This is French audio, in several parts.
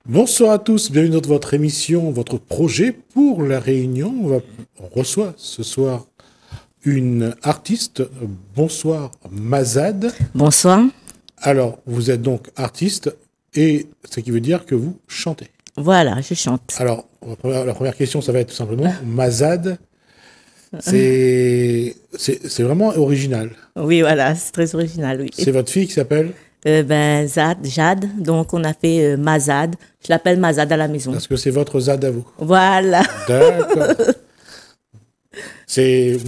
Bonsoir à tous, bienvenue dans votre émission, votre projet pour la Réunion. On reçoit ce soir une artiste. Bonsoir Mazad. Bonsoir. Alors, vous êtes donc artiste et ce qui veut dire que vous chantez. Voilà, je chante. Alors, la première question, ça va être tout simplement Mazad. C'est vraiment original. Oui, voilà, c'est très original, oui. C'est votre fille qui s'appelle? Jade, donc on a fait Mazad. Je l'appelle Mazad à la maison. Parce que c'est votre Zad à vous. Voilà. D'accord.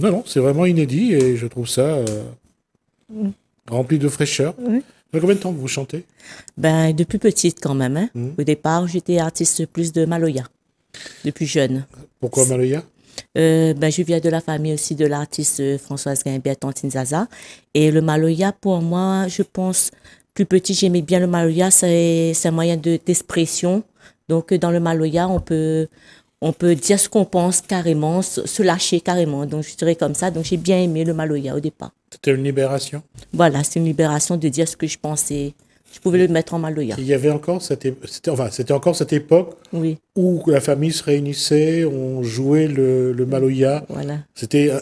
Non, c'est vraiment inédit et je trouve ça rempli de fraîcheur. Oui. Ça fait combien de temps que vous chantez? Depuis petite quand même. Hein. Au départ, j'étais artiste plus de Maloya, depuis jeune. Pourquoi Maloya? Je viens de la famille aussi de l'artiste Françoise Guimbert Tantine Zaza. Et le Maloya, pour moi, je pense, plus petit, j'aimais bien le Maloya. C'est un moyen d'expression. Donc, dans le Maloya, on peut dire ce qu'on pense carrément, se lâcher carrément. Donc, je dirais comme ça. Donc, j'ai bien aimé le Maloya au départ. C'était une libération? Voilà, c'est une libération de dire ce que je pensais. Je pouvais le mettre en Maloya. Il y avait encore c'était encore cette époque Oui. où la famille se réunissait, on jouait le Maloya. Voilà. C'était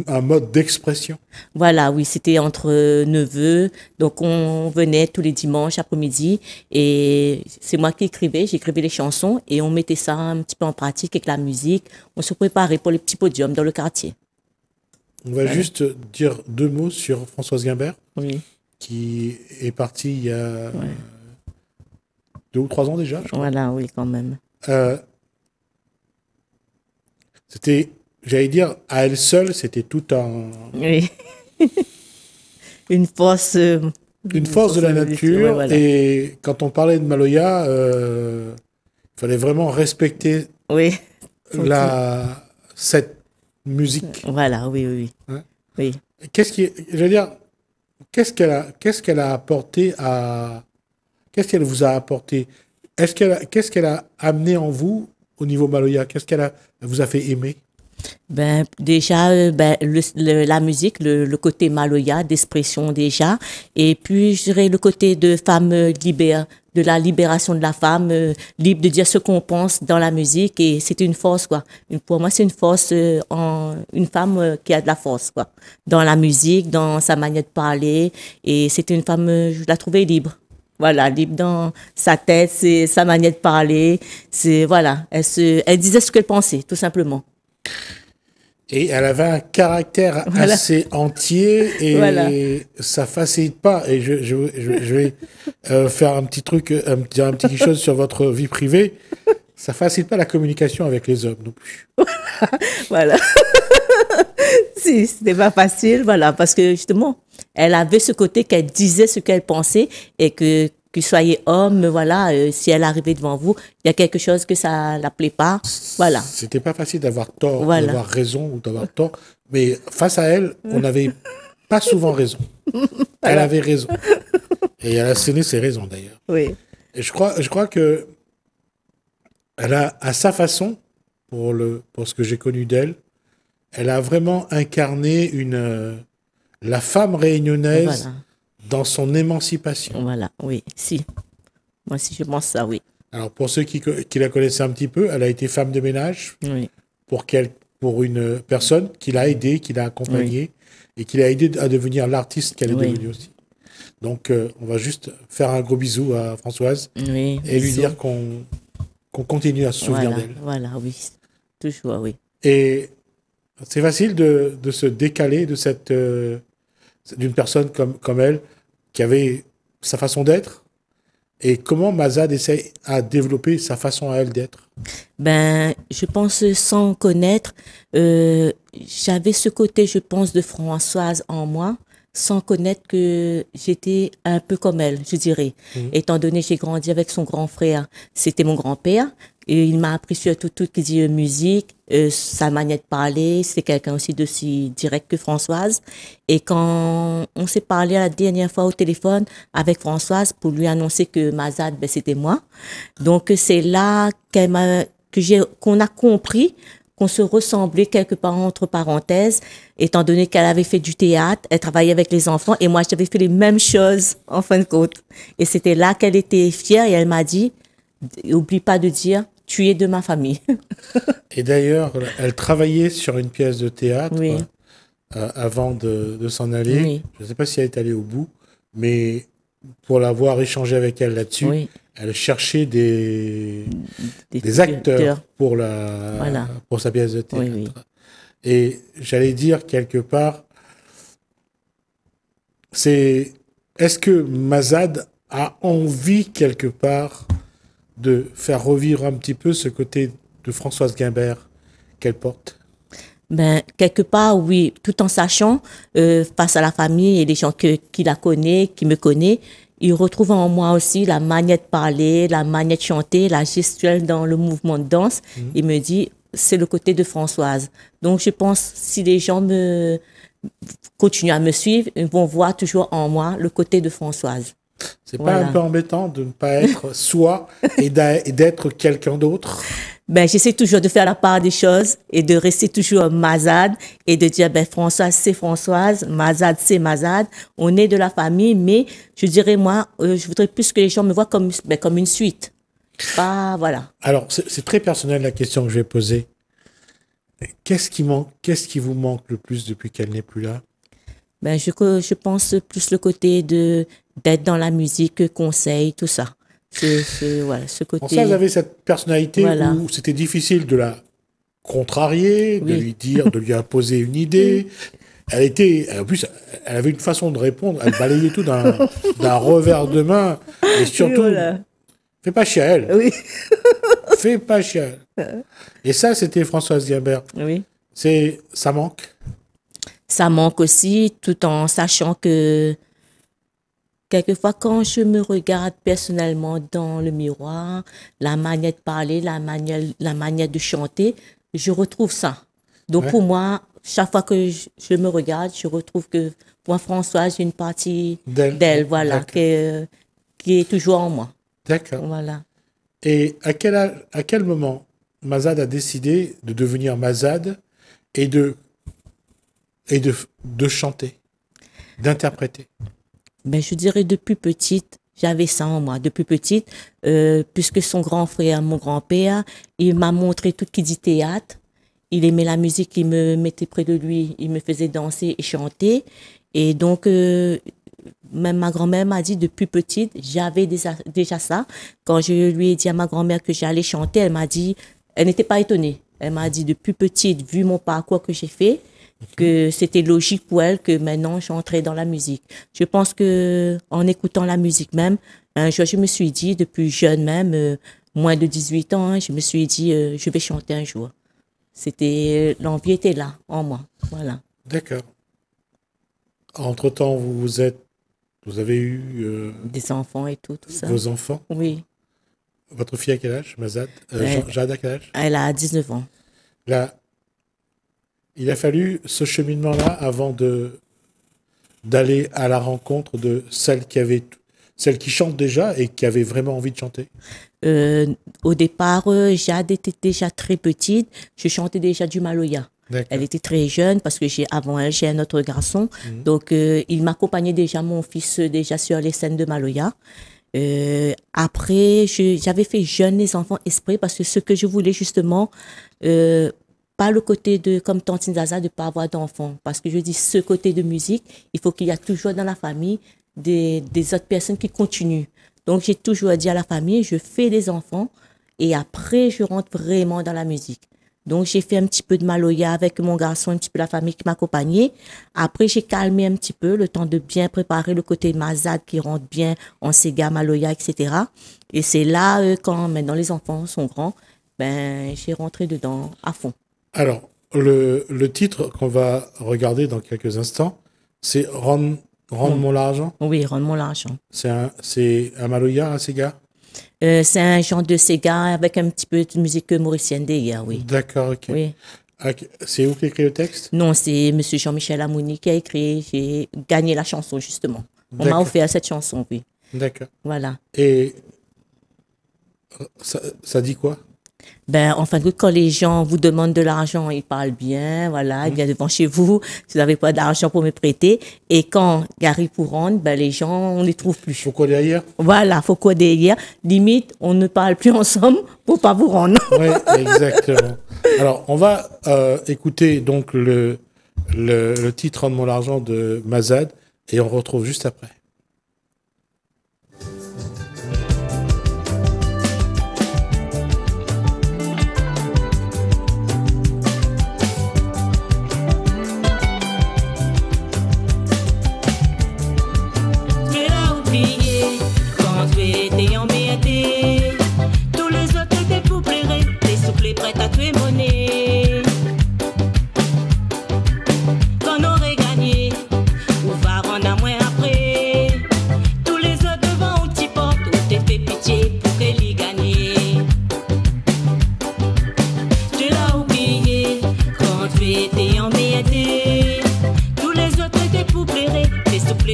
un mode d'expression. Voilà, oui, c'était entre neveux. Donc, on venait tous les dimanches après-midi et c'est moi qui écrivais. J'écrivais les chansons et on mettait ça un petit peu en pratique avec la musique. On se préparait pour les petits podiums dans le quartier. On va juste dire deux mots sur Françoise Guimbert, Oui, qui est partie il y a 2 ou 3 ans déjà, je crois. voilà, oui, quand même. C'était, j'allais dire, à elle seule, c'était tout Oui. Une force. une force de la nature. Ouais, voilà. Et quand on parlait de Maloya, il fallait vraiment respecter Oui, cette musique. voilà, oui, oui, Hein. oui. Je veux dire, qu'est-ce qu'elle a apporté qu'est-ce qu'elle vous a apporté? Qu'est-ce qu'elle a amené en vous au niveau Maloya? Qu'est-ce elle vous a fait aimer? Déjà, la musique, le côté maloya, d'expression déjà. Et puis, je dirais le côté de femme de la libération de la femme, libre de dire ce qu'on pense dans la musique. Et c'est une force, quoi. Pour moi, c'est une force, une femme qui a de la force, quoi. Dans la musique, dans sa manière de parler. Et c'était une femme, je la trouvais libre. Voilà, libre dans sa tête, c'est sa manière de parler. Voilà, elle disait ce qu'elle pensait, tout simplement. Et elle avait un caractère Voilà. assez entier et Voilà. ça facilite pas. Et je vais faire un petit truc, dire un petit quelque chose sur votre vie privée. Ça facilite pas la communication avec les hommes non plus. Voilà. Si, c'était pas facile, voilà, parce que justement, elle avait ce côté qu'elle disait ce qu'elle pensait et que soyez homme, voilà, si elle arrivait devant vous, il y a quelque chose que ça la plaît pas, voilà, C'était pas facile d'avoir tort, voilà, d'avoir raison ou d'avoir tort. Mais face à elle, on n'avait pas souvent raison. Elle avait raison. Et elle a asséné ses raisons d'ailleurs. oui, Et je crois que elle a, à sa façon, pour ce que j'ai connu d'elle, elle a vraiment incarné la femme réunionnaise voilà, dans son émancipation. voilà, oui, si, moi aussi je pense ça, oui, Alors, pour ceux qui la connaissaient un petit peu, elle a été femme de ménage oui, pour une personne qui l'a aidée, qui l'a accompagnée et qui l'a aidée à devenir l'artiste qu'elle est oui, devenue aussi. Donc, on va juste faire un gros bisou à Françoise oui, et lui bisous. dire qu'on continue à se souvenir Voilà, d'elle. voilà, oui, toujours, oui. Et c'est facile de se décaler d'une personne comme elle, qui avait sa façon d'être. Et comment Mazad essaie à développer sa façon à elle d'être? Je pense sans connaître, j'avais ce côté, je pense, de Françoise en moi, sans connaître que j'étais un peu comme elle, je dirais. Étant donné que j'ai grandi avec son grand frère, c'était mon grand-père, et il m'a appris surtout tout ce qui dit musique, sa manière de parler, c'est quelqu'un aussi d'aussi direct que Françoise. Et quand on s'est parlé la dernière fois au téléphone avec Françoise pour lui annoncer que Mazad, c'était moi, donc c'est là qu'on a compris qu'on se ressemblait quelque part entre parenthèses, étant donné qu'elle avait fait du théâtre, elle travaillait avec les enfants et moi j'avais fait les mêmes choses en fin de compte. Et c'était là qu'elle était fière et elle m'a dit, Oublie pas de dire, tu es de ma famille. Et d'ailleurs, elle travaillait sur une pièce de théâtre Oui, avant de s'en aller. oui, Je ne sais pas si elle est allée au bout, mais pour l'avoir échangé avec elle là-dessus, oui. elle cherchait Des des acteurs directeurs. Voilà. pour sa pièce de Oui, théâtre. oui. Et j'allais dire quelque part, c'est est-ce que Mazad a envie quelque part de faire revivre un petit peu ce côté de Françoise Guimbert qu'elle porte? Ben, quelque part, oui, tout en sachant, face à la famille et les gens qui la connaissent, qui me connaissent, ils retrouvent en moi aussi la manière de parler, la manière de chanter, la gestuelle dans le mouvement de danse. Il me dit, c'est le côté de Françoise. Donc, je pense, si les gens continuent à me suivre, ils vont voir toujours en moi le côté de Françoise. C'est pas un Voilà. peu embêtant de ne pas être soi et d'être quelqu'un d'autre? Ben, j'essaie toujours de faire la part des choses et de rester toujours Mazad et de dire, ben, Françoise, c'est Françoise, Mazad, c'est Mazad. On est de la famille, mais je dirais, moi, je voudrais plus que les gens me voient comme une suite. Pas, voilà. Alors, c'est très personnel la question que je vais poser. Qu'est-ce qui manque, qu'est-ce qui vous manque le plus depuis qu'elle n'est plus là? Ben, je pense plus le côté d'être dans la musique, conseil, tout ça. Voilà, ce Françoise côté, avait cette personnalité voilà. où c'était difficile de la contrarier, de Oui. lui dire, de lui imposer une idée. Elle était, en plus, elle avait une façon de répondre, elle balayait tout d'un revers de main. Et Oui, surtout, voilà. fais pas chier à elle. Oui. Fais pas chier à elle. Et ça, c'était Françoise Guimbert. Oui. Ça manque. Ça manque aussi, tout en sachant que quelquefois, quand je me regarde personnellement dans le miroir, la manière de parler, la manière de chanter, je retrouve ça. Donc Ouais. pour moi, chaque fois que je me regarde, je retrouve que pour moi, Françoise, j'ai une partie d'elle, voilà, D'accord. qui est toujours en moi. D'accord. Voilà. Et à quel moment Mazad a décidé de devenir Mazad et de chanter, d'interpréter? Ben, je dirais depuis petite, j'avais ça en moi. Depuis petite, puisque son grand frère, mon grand-père, il m'a montré tout ce qui dit théâtre. Il aimait la musique, il me mettait près de lui, il me faisait danser et chanter. Et donc, même ma grand-mère m'a dit depuis petite, j'avais déjà ça. Quand je lui ai dit à ma grand-mère que j'allais chanter, elle m'a dit, elle n'était pas étonnée. Elle m'a dit depuis petite, vu mon parcours que j'ai fait, que c'était logique pour elle que maintenant j'entrais dans la musique. Je pense que en écoutant la musique même, un jour je me suis dit, depuis jeune même, moins de 18 ans, hein, je me suis dit, je vais chanter un jour. L'envie était là, en moi. Voilà. D'accord. Entre-temps, vous avez eu Des enfants et tout ça. vos enfants. Oui. Votre fille à quel âge, Mazad? Elle, Jade à quel âge? elle a 19 ans. Là, il a fallu ce cheminement-là avant d'aller à la rencontre de celle qui chante déjà et qui avait vraiment envie de chanter. Au départ, Jade était déjà très petite. Je chantais déjà du Maloya. D'accord. Elle était très jeune parce que avant elle, j'ai un autre garçon. Donc, il m'accompagnait déjà, mon fils, déjà sur les scènes de Maloya. Après, j'avais fait jeune les enfants esprit parce que ce que je voulais justement, pas le côté de, comme Tantine Zaza, de pas avoir d'enfants. Parce que je dis, ce côté de musique, il faut qu'il y a toujours dans la famille des autres personnes qui continuent. Donc, j'ai toujours dit à la famille, je fais des enfants et après, je rentre vraiment dans la musique. Donc, j'ai fait un petit peu de Maloya avec mon garçon, un petit peu la famille qui m'accompagnait. Après, j'ai calmé un petit peu le temps de bien préparer le côté Mazad qui rentre bien en Sega, Maloya, etc. Et c'est là, quand maintenant les enfants sont grands, ben, j'ai rentré dedans à fond. Alors, le titre qu'on va regarder dans quelques instants, c'est Rends-moi l'argent. Oui, rends-moi l'argent. C'est un Maloya, un Sega? C'est un genre de Sega avec un petit peu de musique mauricienne derrière, oui. D'accord, ok. Oui. C'est où qui écrit le texte? Non, c'est Monsieur Jean-Michel Amouni qui a écrit. J'ai gagné la chanson, justement. On m'a D'accord. offert cette chanson, oui. D'accord. Voilà. Et ça dit quoi? Ben, en fin de compte, quand les gens vous demandent de l'argent, ils parlent bien, voilà, ils viennent devant chez vous, si vous n'avez pas d'argent pour me prêter. Et quand il arrive pour rendre, ben, les gens, on les trouve plus. Faut quoi derrière? Voilà, faut quoi derrière. Limite, on ne parle plus ensemble pour pas vous rendre. Oui, exactement. Alors, on va écouter donc le titre Rends-moi l'argent de Mazad et on retrouve juste après.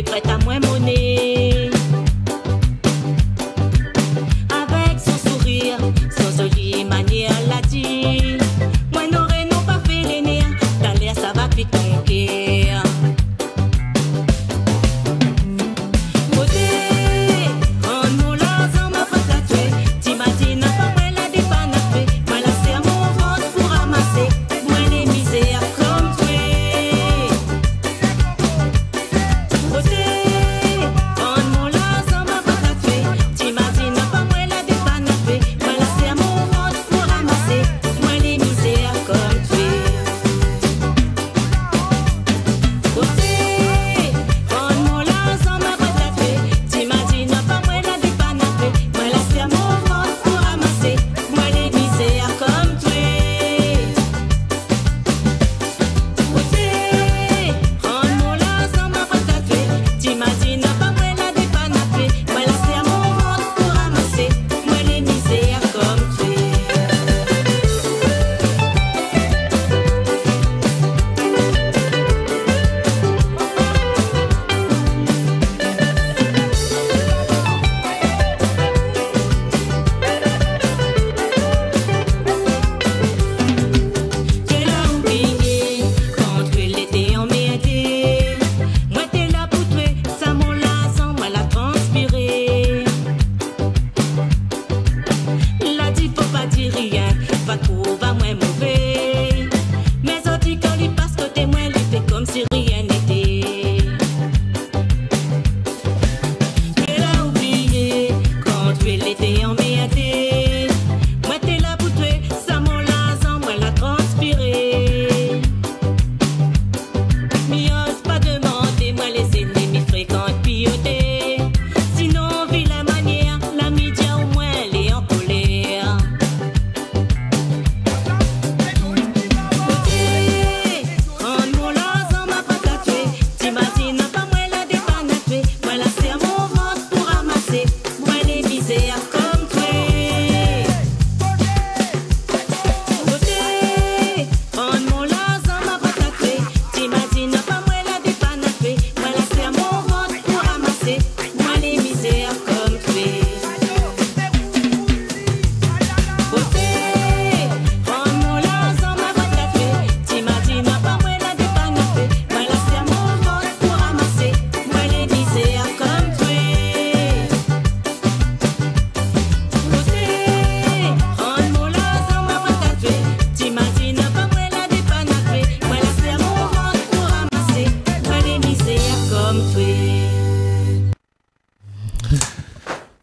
Prête à moins monnaie. Avec son sourire, son jolie manière, l'a dit. Moi n'aurais non pas fait les nerfs, dans l'air ça va piquer ton cœur. Côté, rends-moi l'argent, ma faute à tuer. T'imagines pas moi la dépanne à fait. Moi la serre mon ventre pour ramasser. Moi les misères comme tuer.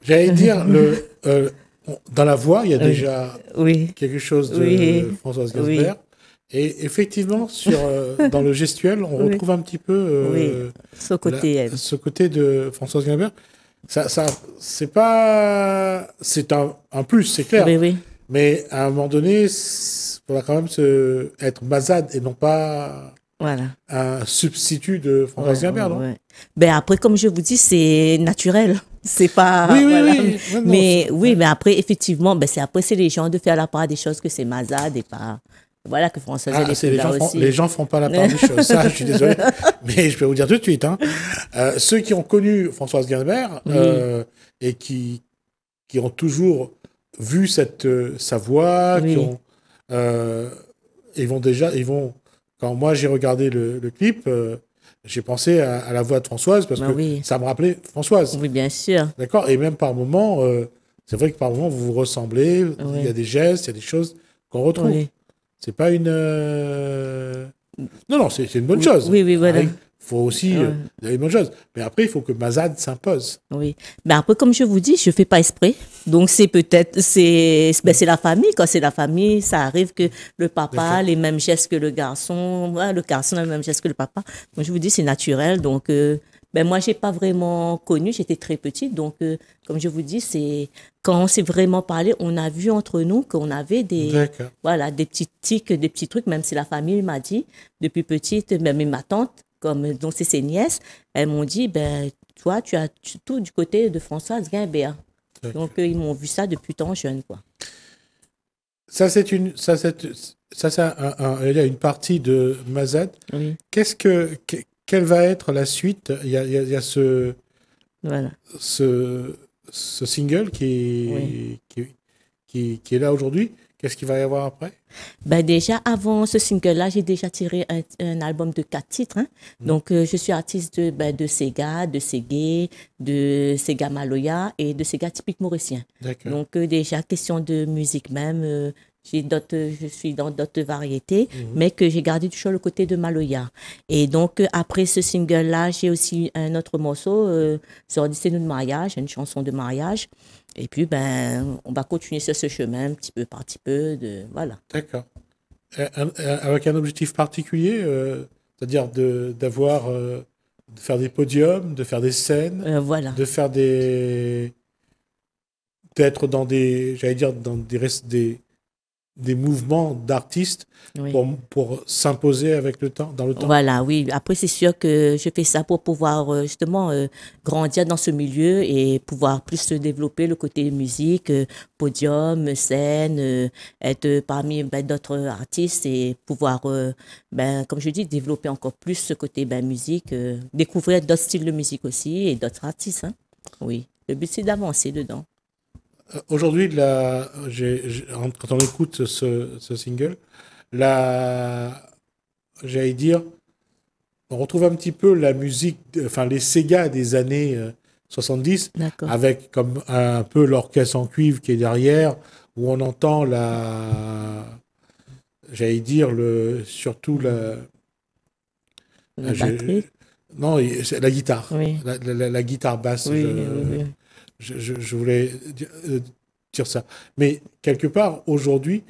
J'allais dire, dans la voix, il y a déjà quelque chose de Françoise Gainsbourg. Et effectivement, dans le gestuel, on retrouve un petit peu ce côté de Françoise Gainsbourg. C'est pas, c'est un plus, c'est clair. Mais à un moment donné, il faudra quand même être Mazad et non pas un substitut de Françoise Gainsbourg, non? Ben après, comme je vous dis, c'est naturel. C'est pas. Mais après, effectivement, ben c'est les gens de faire la part des choses que c'est Mazad et pas. Voilà que Françoise les gens font pas la part des choses. Ça, je suis désolé, mais je peux vous dire tout de suite. Ceux qui ont connu Françoise Gainsbourg et qui ont toujours vu sa voix, Oui. euh, ils vont, quand moi j'ai regardé le clip, j'ai pensé à la voix de Françoise parce Ben que oui. ça me rappelait Françoise. Oui, bien sûr. D'accord? Et même par moments, c'est vrai que par moments vous vous ressemblez, il y Oui. a des gestes, il y a des choses qu'on retrouve. Oui. C'est pas une. Non, non, c'est une bonne Oui, chose. oui, oui, voilà. Il faut aussi. Ouais. Une bonne chose. Mais après, il faut que Mazad s'impose. Oui. Mais après, comme je vous dis, je fais pas exprès. Donc, c'est peut-être, c'est la famille. Quand c'est la famille, ça arrive que le papa D'accord. a les mêmes gestes que le garçon. Voilà, le garçon a les mêmes gestes que le papa. Donc, je vous dis, c'est naturel. Donc, ben, moi, j'ai pas vraiment connu. J'étais très petite. Donc, comme je vous dis, c'est, quand on s'est vraiment parlé, on a vu entre nous qu'on avait D'accord. voilà, des petits tics, des petits trucs, même si la famille m'a dit, depuis petite, même ma tante, comme, donc c'est ses nièces, elles m'ont dit, ben, toi, tout du côté de Françoise Guimbert. D'accord. Donc, ils m'ont vu ça depuis tant jeune, quoi. Ça, c'est il y a une partie de Mazad. Oui, Quelle va être la suite? Il y a voilà. ce single Oui. qui est là aujourd'hui. Qu'est-ce qu'il va y avoir après? Ben déjà, avant ce single-là, j'ai déjà tiré un album de 4 titres. Hein. Donc, je suis artiste de Sega, de Ségué, de Sega Maloya et de Sega typique mauricien. D'accord. Donc, déjà, question de musique même, je suis dans d'autres variétés, mais que j'ai gardé toujours le côté de Maloya. Et donc, après ce single-là, j'ai aussi un autre morceau, sur C'est nous de mariage, une chanson de mariage. Et puis, ben, on va continuer sur ce chemin, un petit peu par petit peu, voilà. D'accord. Avec un objectif particulier, c'est-à-dire de faire des podiums, de faire des scènes, Voilà. de faire d'être dans j'allais dire, des mouvements d'artistes Oui. pour s'imposer avec le temps, dans le temps. Voilà, oui. Après, c'est sûr que je fais ça pour pouvoir justement grandir dans ce milieu et pouvoir plus se développer le côté musique, podium, scène, être parmi d'autres artistes et pouvoir, comme je dis, développer encore plus ce côté musique, découvrir d'autres styles de musique aussi et d'autres artistes. Hein. Oui, le but c'est d'avancer dedans. Aujourd'hui, quand on écoute ce single, j'allais dire, on retrouve un petit peu la musique, enfin les Sega des années 70, D'accord. avec comme un peu l'orchestre en cuivre qui est derrière, où on entend j'allais dire, surtout La je- batterie. non, c'est la guitare, Oui. la guitare basse. Oui, oui, oui. Je voulais dire ça. Mais quelque part, aujourd'hui,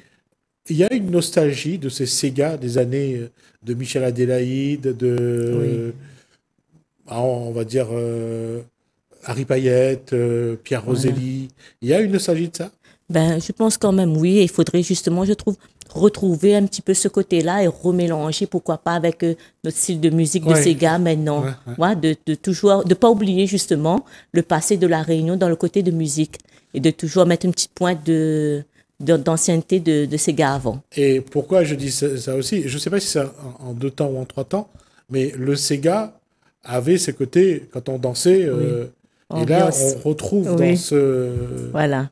il y a une nostalgie de ces Sega des années de Michel Adélaïde, on va dire Harry Payette, Pierre Roselli. Il y a une nostalgie de ça? Ben, je pense quand même, oui. Il faudrait justement, je trouve, retrouver un petit peu ce côté-là et remélanger, pourquoi pas, avec notre style de musique de Ouais. Sega maintenant. Ouais, de toujours, de pas oublier justement le passé de la Réunion dans le côté de musique et de toujours mettre une petite pointe d'ancienneté de Sega avant. Et pourquoi je dis ça aussi? Je ne sais pas si c'est en 2 temps ou en 3 temps, mais le Sega avait ce côté, quand on dansait, et là, Ambiance. on retrouve Oui. dans ce... Voilà.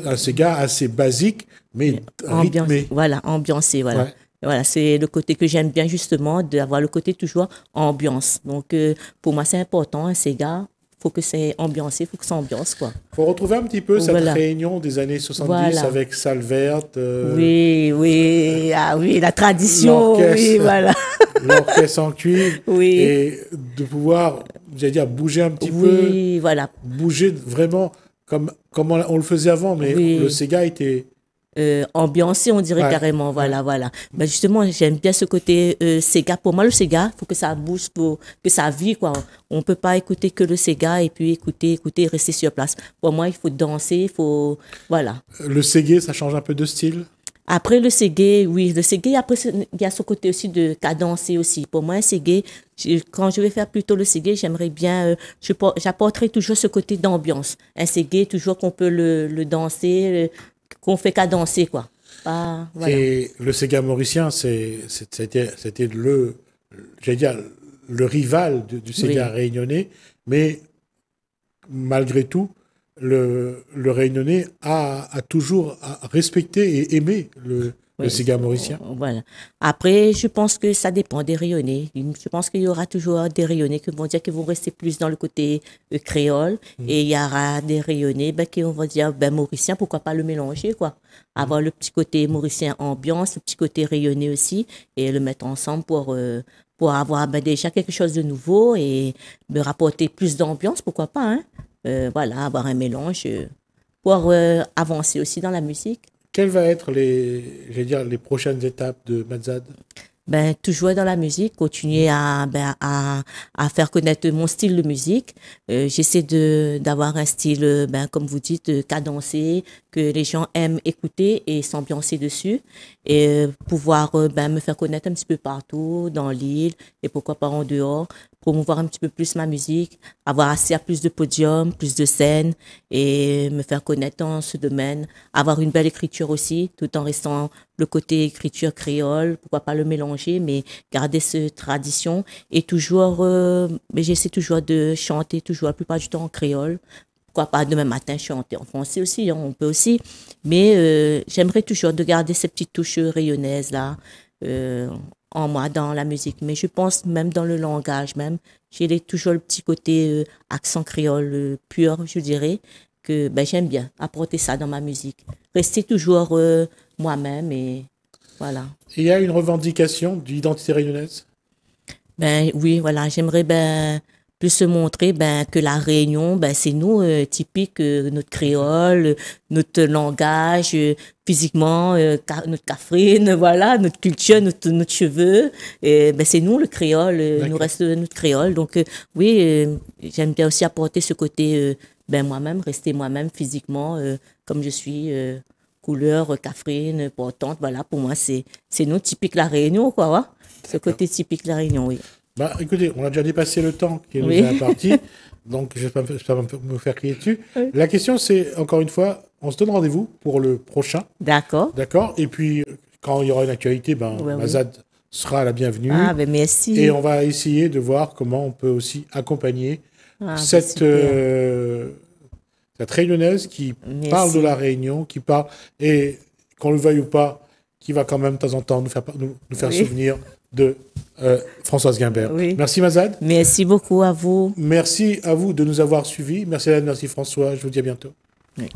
un Sega assez basique, mais rythmé. Voilà, ambiancé, voilà. Ouais. Voilà, c'est le côté que j'aime bien justement, d'avoir le côté toujours ambiance. Donc, pour moi, c'est important, un Sega, faut que c'est ambiancé, faut que ça ambiance, quoi. Faut retrouver un petit peu cette Voilà. réunion des années 70 Voilà. avec Salle Verte, Oui, oui, ah oui, la tradition, l'orchestre. oui, voilà. l'orchestre en cuivre, Oui. et de pouvoir, j'allais dire, bouger un petit peu, Oui, voilà. bouger vraiment comme on le faisait avant, mais Oui. le Sega était... Ambiancé, on dirait Ouais. carrément, voilà, voilà. Ben justement, j'aime bien ce côté Sega. Pour moi, le Sega, faut que ça bouge, faut que ça vive, quoi. On peut pas écouter que le Sega et puis écouter, et rester sur place. Pour moi, il faut danser, il faut, voilà. Le Ségué, ça change un peu de style. Après le Ségué, oui, le Ségué, après, il y a ce côté aussi de cadencer aussi. Pour moi, un Ségué, quand je vais faire plutôt le Ségué, j'aimerais bien, j'apporterai toujours ce côté d'ambiance. Un Ségué, toujours qu'on peut le danser, qu'on fait cadencer, quoi. Pas, voilà. Et le Sega mauricien, c'était j'allais dire, le rival du Sega Oui. réunionnais, mais malgré tout, le Réunionnais a toujours respecté et aimé le Oui. cigare mauricien. Voilà. Après, je pense que ça dépend des rayonnés. Je pense qu'il y aura toujours des rayonnés qui vont dire qu'ils vont rester plus dans le côté créole. Et il y aura des rayonnés qui vont dire, mauricien, pourquoi pas le mélanger, quoi. Avoir le petit côté mauricien ambiance, le petit côté rayonné aussi, et le mettre ensemble pour avoir déjà quelque chose de nouveau et me rapporter plus d'ambiance, pourquoi pas, hein. Voilà, avoir un mélange pour avancer aussi dans la musique. Quelles vont être les prochaines étapes de Mazad? Toujours dans la musique, continuer à faire connaître mon style de musique. J'essaie d'avoir un style, comme vous dites, cadencé, que les gens aiment écouter et s'ambiancer dessus. Et pouvoir me faire connaître un petit peu partout, dans l'île et pourquoi pas en dehors. Promouvoir un petit peu plus ma musique, avoir accès à plus de podiums, plus de scènes et me faire connaître dans ce domaine. Avoir une belle écriture aussi, tout en restant le côté écriture créole, pourquoi pas le mélanger, mais garder cette tradition. Et toujours, mais j'essaie toujours de chanter, toujours la plupart du temps en créole. Pourquoi pas demain matin chanter en français aussi, hein, on peut aussi. Mais j'aimerais toujours de garder ces petites touches rayonnaises là. En moi dans la musique, mais je pense même dans le langage même, j'ai toujours le petit côté accent créole pur, je dirais, que j'aime bien apporter ça dans ma musique. Rester toujours moi-même et voilà. Il y a une revendication d'identité réunionnaise? Oui, voilà, j'aimerais plus se montrer que la Réunion, c'est nous, typique, notre créole, notre langage, physiquement, notre cafrine, voilà, notre culture, notre cheveux. Et, c'est nous, le créole, nous reste notre créole. Donc, oui, j'aime bien aussi apporter ce côté, moi-même, rester moi-même physiquement, comme je suis, couleur, cafrine, portante. Voilà, pour moi, c'est nous, typique la Réunion, quoi, ouais. Ce côté typique la Réunion, oui. Écoutez, on a déjà dépassé le temps qui nous est imparti, donc je ne vais pas me faire crier dessus. Oui. La question, c'est, encore une fois, on se donne rendez-vous pour le prochain. D'accord. D'accord. Et puis, quand il y aura une actualité, Mazad sera la bienvenue. Ah, merci. Et on va essayer de voir comment on peut aussi accompagner cette réunionnaise qui parle de la Réunion, qui parle, et qu'on le veuille ou pas, qui va quand même de temps en temps nous faire souvenir de Françoise Guimbert. Oui. Merci Mazad. Merci beaucoup à vous. Merci à vous de nous avoir suivis. Merci Hélène, merci François. Je vous dis à bientôt. Oui.